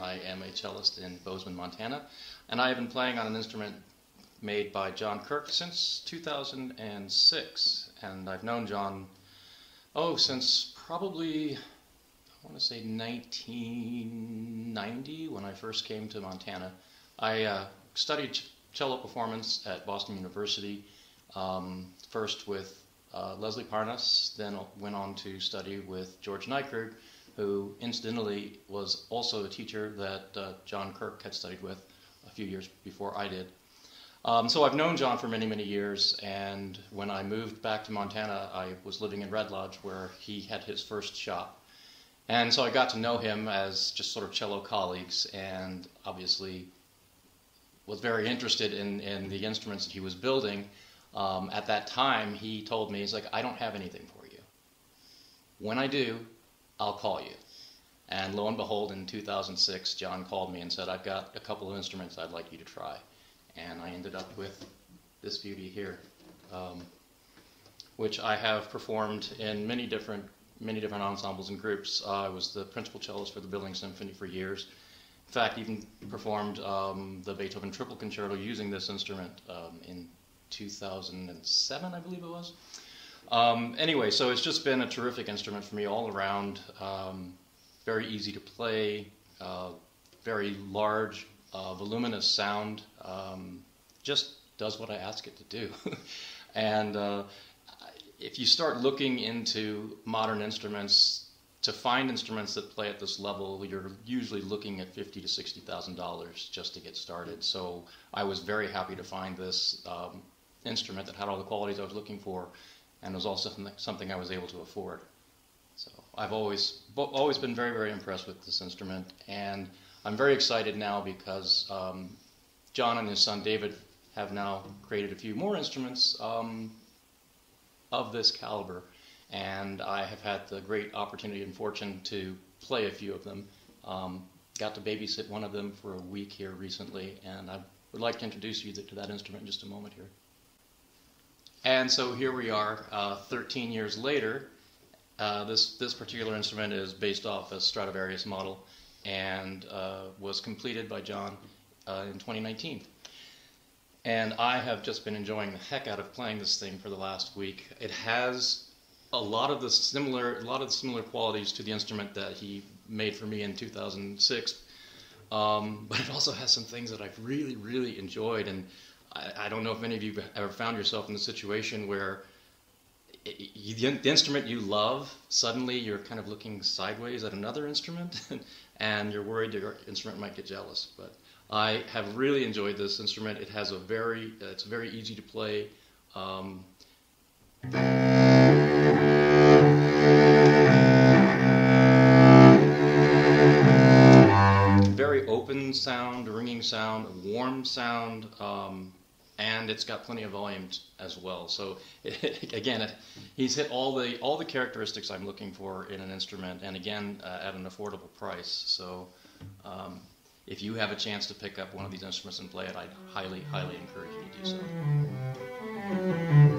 I am a cellist in Bozeman, Montana, and I have been playing on an instrument made by John Kirk since 2006. And I've known John, since probably, I want to say 1990, when I first came to Montana. I studied cello performance at Boston University, first with Leslie Parnas, then went on to study with George Nykrug, who incidentally was also a teacher that John Kirk had studied with a few years before I did. So I've known John for many, many years, and when I moved back to Montana, I was living in Red Lodge where he had his first shop. And so I got to know him as just sort of cello colleagues, and obviously was very interested in the instruments that he was building. At that time, he told me, he's like, I don't have anything for you. When I do, I'll call you. And lo and behold, in 2006, John called me and said, I've got a couple of instruments I'd like you to try. And I ended up with this beauty here, which I have performed in many different ensembles and groups. I was the principal cellist for the Billings Symphony for years. In fact, even performed the Beethoven Triple Concerto using this instrument in 2007, I believe it was. Anyway, so it's just been a terrific instrument for me all around. Very easy to play, very large, voluminous sound, just does what I ask it to do. And if you start looking into modern instruments, to find instruments that play at this level, you're usually looking at $50,000 to $60,000 just to get started. So I was very happy to find this instrument that had all the qualities I was looking for, and was also something I was able to afford. So I've always been very, very impressed with this instrument, and I'm very excited now because John and his son David have now created a few more instruments of this caliber, and I have had the great opportunity and fortune to play a few of them. Got to babysit one of them for a week here recently, and I would like to introduce you to that instrument in just a moment here. And so here we are, 13 years later. This particular instrument is based off a Stradivarius model and was completed by John in 2019. And I have just been enjoying the heck out of playing this thing for the last week. It has a lot of the similar qualities to the instrument that he made for me in 2006, but it also has some things that I've really, really enjoyed. And I don't know if any of you have ever found yourself in the situation where the instrument you love, suddenly you're kind of looking sideways at another instrument, and you're worried your instrument might get jealous. But I have really enjoyed this instrument. It has it's very easy to play. Very open sound, ringing sound, warm sound, and it's got plenty of volume as well. So he's hit all the characteristics I'm looking for in an instrument, and again at an affordable price. So if you have a chance to pick up one of these instruments and play it, I'd highly, highly encourage you to do so.